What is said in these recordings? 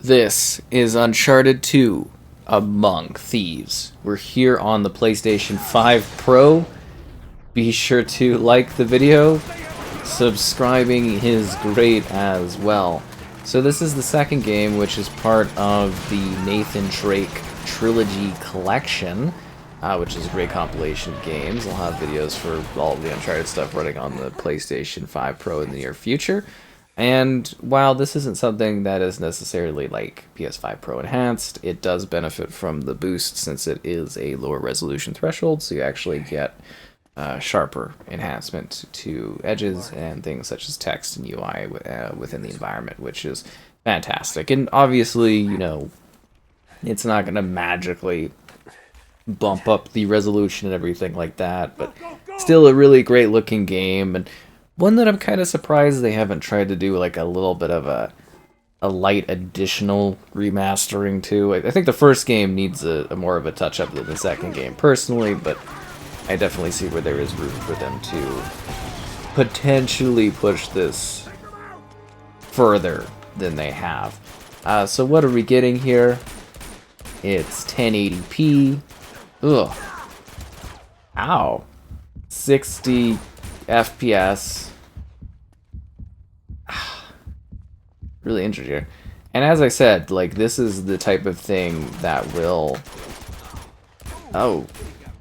This is Uncharted 2, Among Thieves. We're here on the PlayStation 5 Pro. Be sure to like the video. Subscribing is great as well. So this is the second game, which is part of the Nathan Drake Trilogy Collection, which is a great compilation of games. I'll have videos for all of the Uncharted stuff running on the PlayStation 5 Pro in the near future. And while this isn't something that is necessarily like PS5 Pro enhanced, it does benefit from the boost since it is a lower resolution threshold, so you actually get sharper enhancement to edges and things such as text and UI within the environment, which is fantastic. And obviously, you know, it's not going to magically bump up the resolution and everything like that, but still a really great looking game, and one that I'm kind of surprised they haven't tried to do like a little bit of a light additional remastering to. I think the first game needs a more of a touch up than the second game personally, but I definitely see where there is room for them to potentially push this further than they have. So what are we getting here? It's 1080p. Ugh. Ow. 60 FPS. Really injured here. And as I said, like, this is the type of thing that will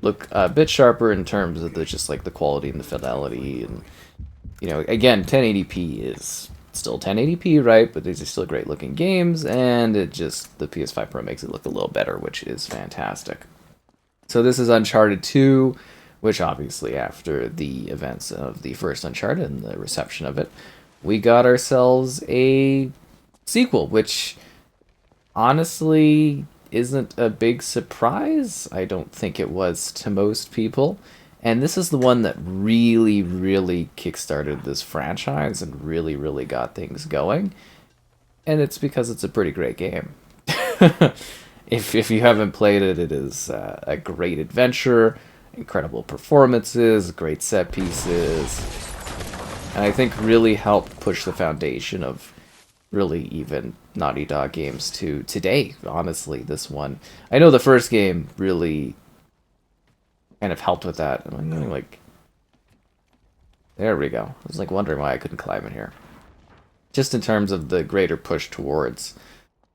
look a bit sharper in terms of just like the quality and the fidelity, and you know, again, 1080p is still 1080p, right? But these are still great looking games, and it just, the PS5 Pro makes it look a little better, which is fantastic. So this is Uncharted 2, which obviously after the events of the first Uncharted and the reception of it, we got ourselves a sequel, which honestly isn't a big surprise. I don't think it was to most people. And this is the one that really, really kickstarted this franchise and really, really got things going. And it's because it's a pretty great game. If you haven't played it, it is a great adventure, incredible performances, great set pieces, and I think really helped push the foundation of really even Naughty Dog games to today. Honestly, this one, I know the first game really kind of helped with that. I'm like, there we go. I was like wondering why I couldn't climb in here. Just in terms of the greater push towards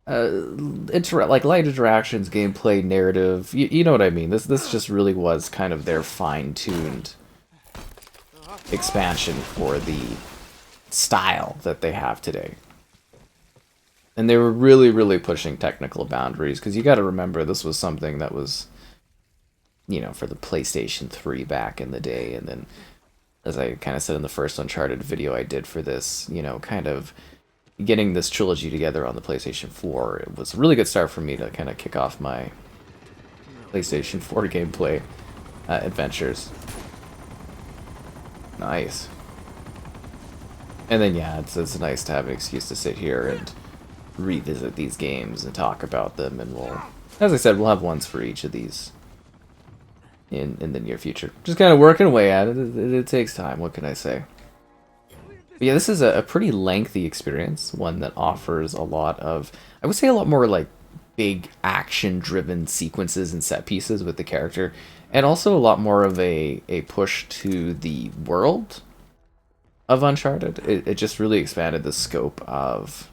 like light interactions, gameplay, narrative, you know what I mean. This just really was kind of their fine-tuned expansion for the style that they have today. And they were really, really pushing technical boundaries, because you got to remember this was something that was, you know, for the PlayStation 3 back in the day, and then as I kind of said in the first Uncharted video I did for this, you know, kind of getting this trilogy together on the PlayStation 4, it was a really good start for me to kind of kick off my PlayStation 4 gameplay adventures. Nice. And then, yeah, it's nice to have an excuse to sit here and revisit these games and talk about them, and we'll, as I said, we'll have ones for each of these in the near future. Just kind of working away at it. It takes time, what can I say? But yeah, this is a pretty lengthy experience, one that offers a lot of, I would say, a lot more like big action-driven sequences and set pieces with the character, and also a lot more of a push to the world of Uncharted. It just really expanded the scope of,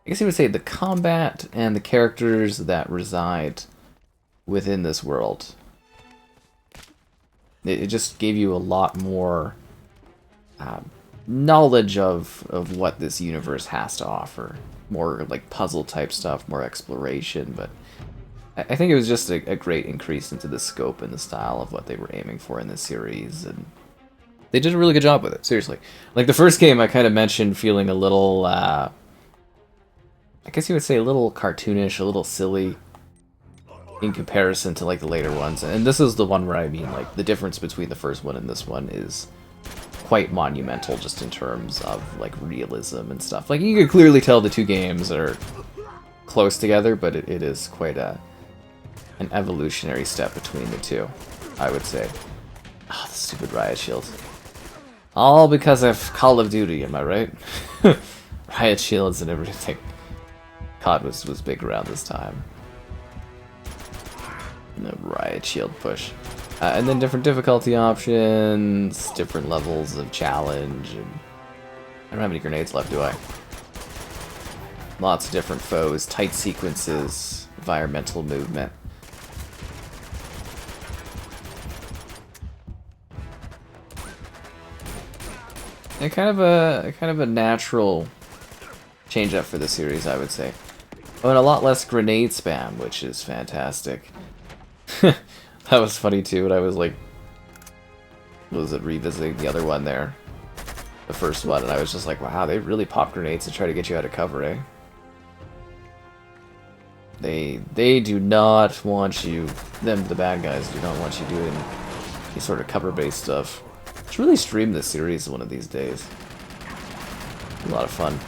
I guess you would say, the combat and the characters that reside within this world. It just gave you a lot more knowledge of what this universe has to offer. More like puzzle type stuff, more exploration, but I think it was just a great increase into the scope and the style of what they were aiming for in this series, and they did a really good job with it, seriously. Like the first game I kind of mentioned feeling a little, I guess you would say a little cartoonish, a little silly in comparison to like the later ones, and this is the one where I mean like the difference between the first one and this one is quite monumental, just in terms of like realism and stuff. Like you could clearly tell the two games are close together, but it is quite an evolutionary step between the two, I would say. Oh, the stupid riot shields. All because of Call of Duty, am I right? Riot shields and everything. COD was big around this time. And the riot shield push. And then different difficulty options, different levels of challenge. And I don't have any grenades left, do I? Lots of different foes, tight sequences, environmental movement. And kind of a natural change up for the series, I would say. Oh, and a lot less grenade spam, which is fantastic. That was funny too, when I was like, was it revisiting the other one there? The first one, and I was just like, wow, they really pop grenades to try to get you out of cover, eh? They do not want you, them, the bad guys, do not want you doing any sort of cover-based stuff. Should really stream this series one of these days. A lot of fun,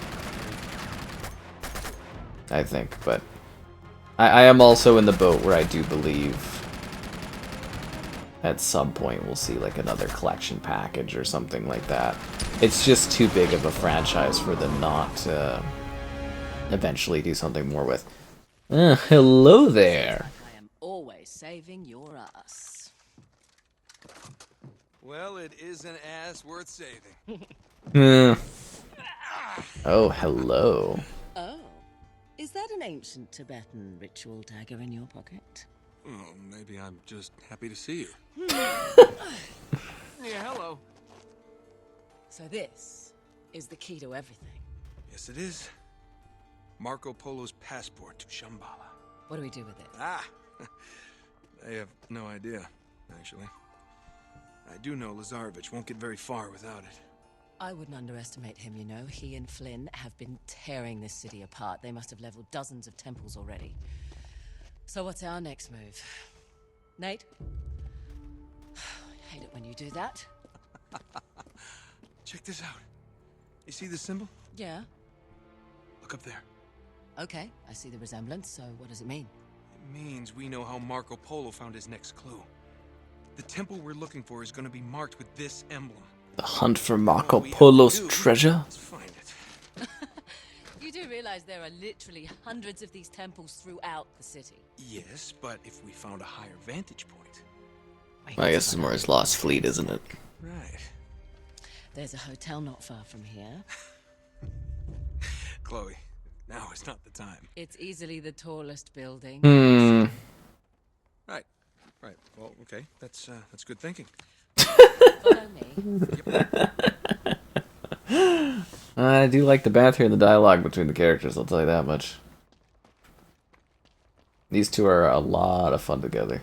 I think, but I am also in the boat where I do believe at some point we'll see like another collection package or something like that. It's just too big of a franchise for them not to eventually do something more with. Hello there. I am always saving your ass. Well, it is an ass worth saving. Oh, hello. Oh, is that an ancient Tibetan ritual dagger in your pocket? Oh, maybe I'm just happy to see you. Yeah, hello. So this is the key to everything. Yes, it is. Marco Polo's passport to Shambhala. What do we do with it? Ah! I have no idea, actually. I do know Lazarevich won't get very far without it. I wouldn't underestimate him, you know. He and Flynn have been tearing this city apart. They must have leveled dozens of temples already. So what's our next move? Nate? I hate it when you do that. Check this out. You see the symbol? Yeah. Look up there. Okay, I see the resemblance, so what does it mean? It means we know how Marco Polo found his next clue. The temple we're looking for is going to be marked with this emblem. The hunt for Marco Polo's treasure? Let's find it. You do realize there are literally hundreds of these temples throughout the city. Yes, but if we found a higher vantage point. I guess it's more his Lost Fleet, isn't it? Right. There's a hotel not far from here. Chloe, now is not the time. It's easily the tallest building. Right. Well, okay. That's good thinking. Follow me. I do like the banter and the dialogue between the characters, I'll tell you that much. These two are a lot of fun together.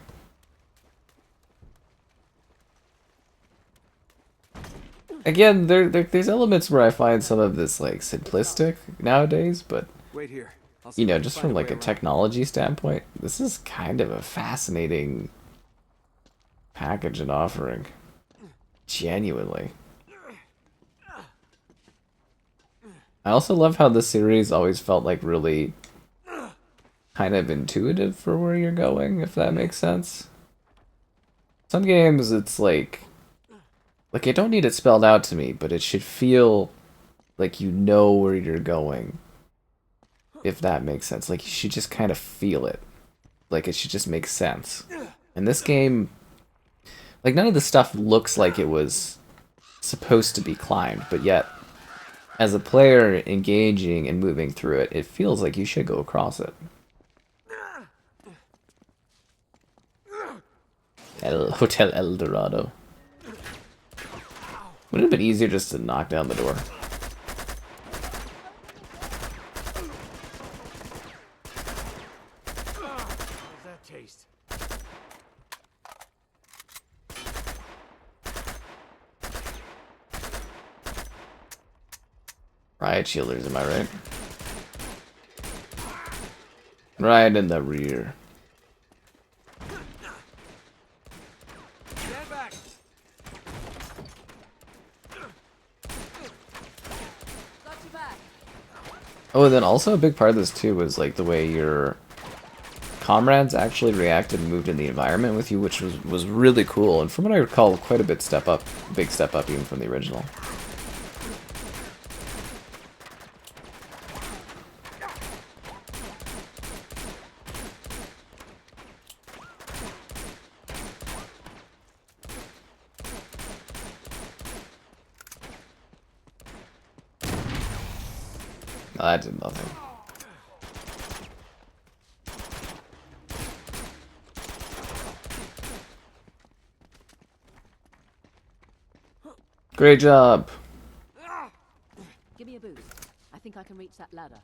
Again, there's elements where I find some of this like simplistic nowadays, but Wait here. you know, just from like a technology standpoint, this is kind of a fascinating package and offering. Genuinely. I also love how the series always felt like really kind of intuitive for where you're going, if that makes sense. Some games it's like I don't need it spelled out to me, but it should feel like you know where you're going. If that makes sense. Like you should just kind of feel it. Like it should just make sense. In this game, like none of the stuff looks like it was supposed to be climbed, but yet as a player engaging and moving through it, it feels like you should go across it. Hotel El Dorado. Would it have been easier just to knock down the door? How's that taste? Riot shielders, am I right? Right in the rear. Stand back. Got you back. Oh, and then also a big part of this too was like the way your comrades actually reacted and moved in the environment with you, which was really cool. And from what I recall, quite a big step up even from the original. Oh, that did nothing. Great job. Give me a boost. I think I can reach that ladder.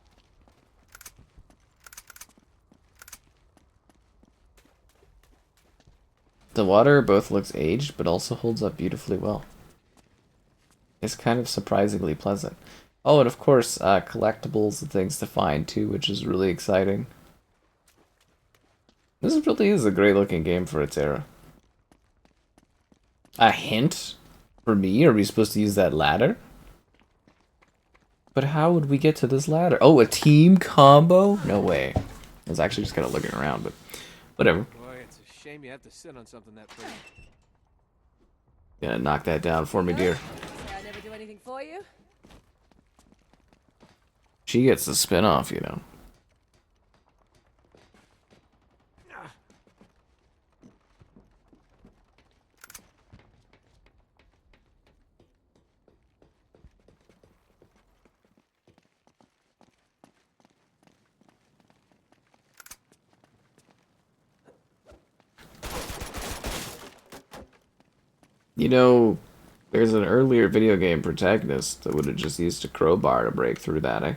The water both looks aged, but also holds up beautifully well. It's kind of surprisingly pleasant. Oh, and of course, collectibles and things to find too, which is really exciting. This really is a great looking game for its era. A hint? For me? Are we supposed to use that ladder? But how would we get to this ladder? Oh, a team combo? No way. I was actually just kind of looking around, but whatever. Boy, it's a shame you have to sit on something that pretty. Gonna knock that down for me, dear. Say I never do anything for you? She gets the spin-off, you know. You know, there's an earlier video game protagonist that would have just used a crowbar to break through that, eh?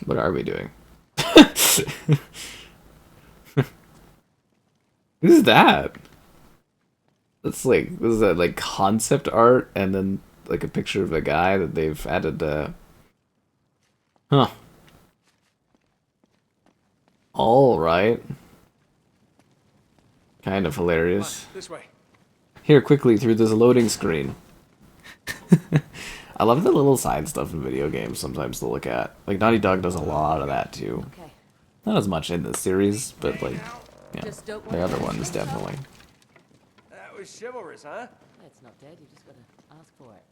What are we doing? Who's that? That's like, what is that, like concept art and then like a picture of a guy that they've added Huh. Alright. Kind of hilarious. This way. Here, quickly, through this loading screen. I love the little side stuff in video games sometimes to look at. Like, Naughty Dog does a lot of that, too. Okay. Not as much in this series, but, like, yeah, Just don't the want other to- ones, definitely. That was chivalrous, huh? It's not dead, you just gotta ask for it.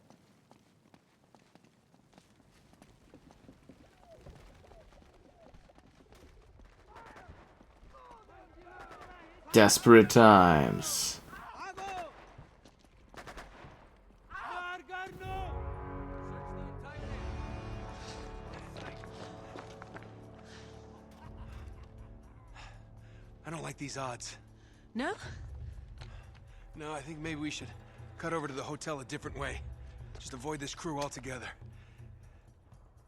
Desperate times. I don't like these odds. No? No, I think maybe we should cut over to the hotel a different way. Just avoid this crew altogether.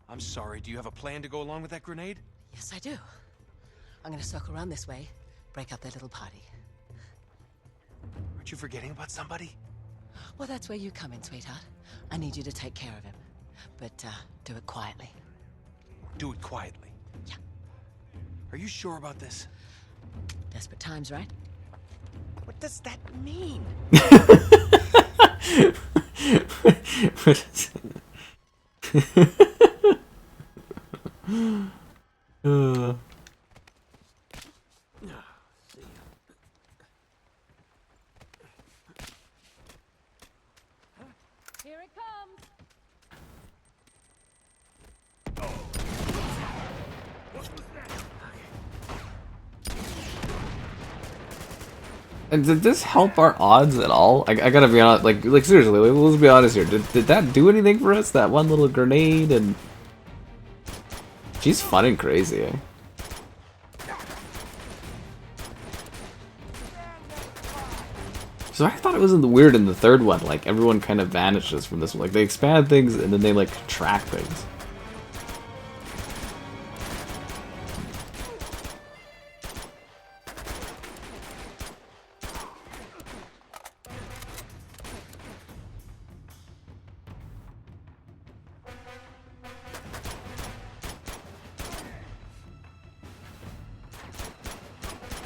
I'm sorry, do you have a plan to go along with that grenade? Yes, I do. I'm gonna circle around this way, break up their little party. Aren't you forgetting about somebody? Well, that's where you come in, sweetheart. I need you to take care of him. But, do it quietly. Do it quietly. Yeah. Are you sure about this? Desperate times, right? What does that mean? Here it comes! And did this help our odds at all? I gotta be honest, like seriously, let's be honest here. Did that do anything for us? That one little grenade and... She's fun and crazy, eh? So I thought it was weird in the third one, like everyone kind of vanishes from this one. Like they expand things and then they like contract things.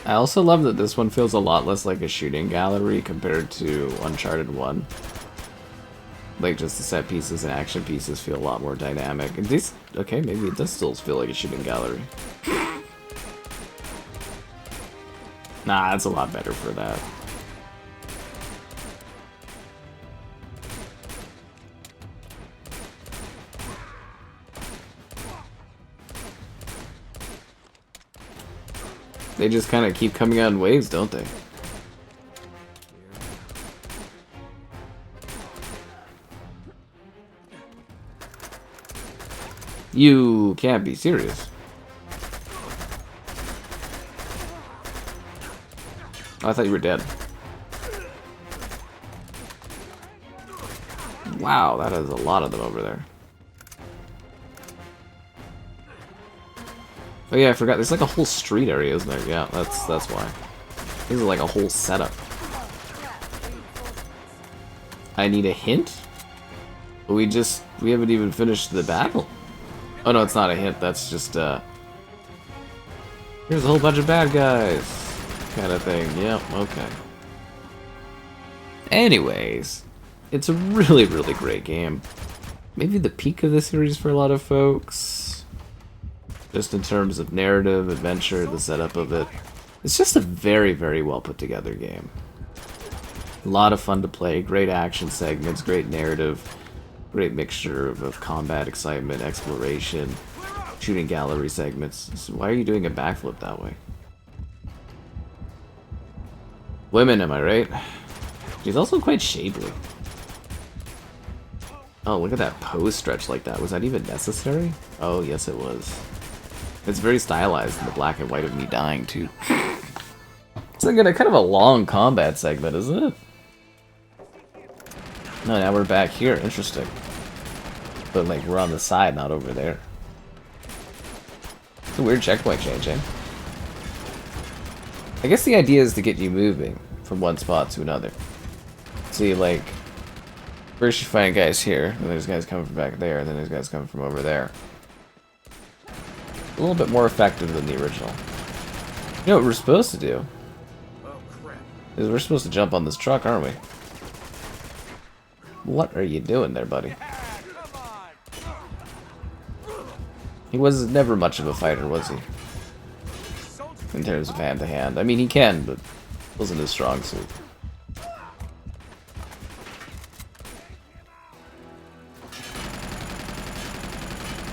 I also love that this one feels a lot less like a shooting gallery compared to Uncharted 1. Like, just the set pieces and action pieces feel a lot more dynamic. And these, okay, maybe it does still feel like a shooting gallery. Nah, it's a lot better for that. They just kind of keep coming out in waves, don't they? You can't be serious. Oh, I thought you were dead. Wow, that is a lot of them over there. Oh yeah, I forgot. There's like a whole street area, isn't there? Yeah, that's why. This is like a whole setup. I need a hint? We haven't even finished the battle. Oh no, it's not a hint. That's just here's a whole bunch of bad guys, kind of thing. Yep. Okay. Anyways, it's a really, really great game. Maybe the peak of the series for a lot of folks. Just in terms of narrative, adventure, the setup of it. It's just a very, very well put together game. A lot of fun to play, great action segments, great narrative, great mixture of combat, excitement, exploration, shooting gallery segments. So why are you doing a backflip that way? Women, am I right? She's also quite shapely. Oh, look at that pose stretch like that. Was that even necessary? Oh, yes it was. It's very stylized in the black and white of me dying, too. It's like a kind of a long combat segment, isn't it? No, now we're back here. Interesting. But, like, we're on the side, not over there. It's a weird checkpoint change, eh? I guess the idea is to get you moving from one spot to another. See, like, first you find guys here, and there's guys coming from back there, and then there's guys coming from over there. A little bit more effective than the original. You know what we're supposed to do? Oh, crap. Is we're supposed to jump on this truck, aren't we? What are you doing there, buddy? He was never much of a fighter, was he? In terms of hand-to-hand. I mean, he can, but wasn't his strong suit.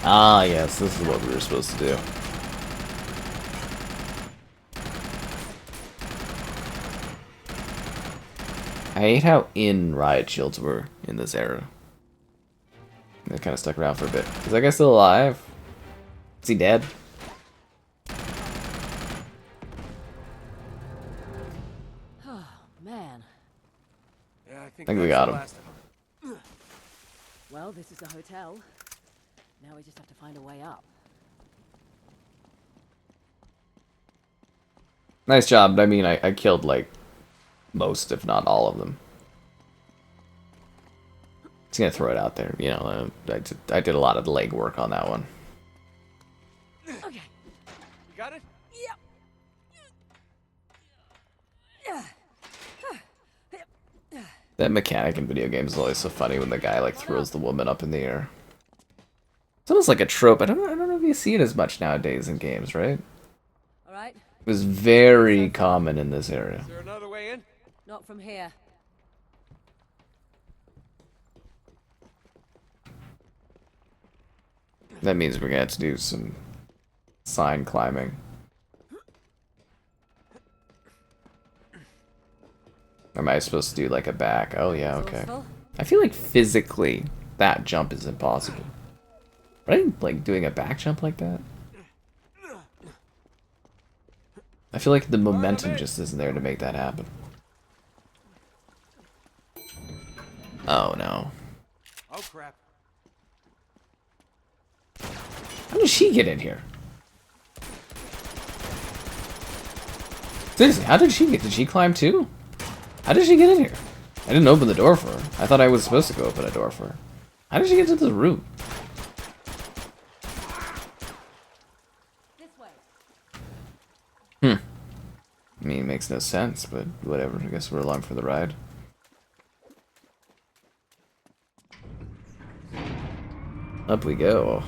Ah, yes, this is what we were supposed to do. I hate how in riot shields were in this era. They kind of stuck around for a bit. Is that guy still alive? Is he dead? Oh, man. Yeah, I think We that's got the him. last of them. Well, this is the hotel. Now we just have to find a way up. Nice job. I mean, I killed, like, most, if not all of them. Just gonna throw it out there. You know, I did a lot of leg work on that one. Okay. You got it? That mechanic in video games is always so funny when the guy, like, throws the woman up in the air. It's almost like a trope. I don't know if you see it as much nowadays in games, right? All right. It was very common in this area. Is there another way in? Not from here. That means we're gonna have to do some sign climbing. Or am I supposed to do like a back? Oh yeah, okay. I feel like physically that jump is impossible. Right? Like doing a back jump like that? I feel like the momentum just isn't there to make that happen. Oh no. Oh, crap. How did she get in here? Seriously, how did she climb too? How did she get in here? I didn't open the door for her. I thought I was supposed to go open a door for her. How did she get to the room? This way. I mean, it makes no sense, but whatever. I guess we're along for the ride. Up we go.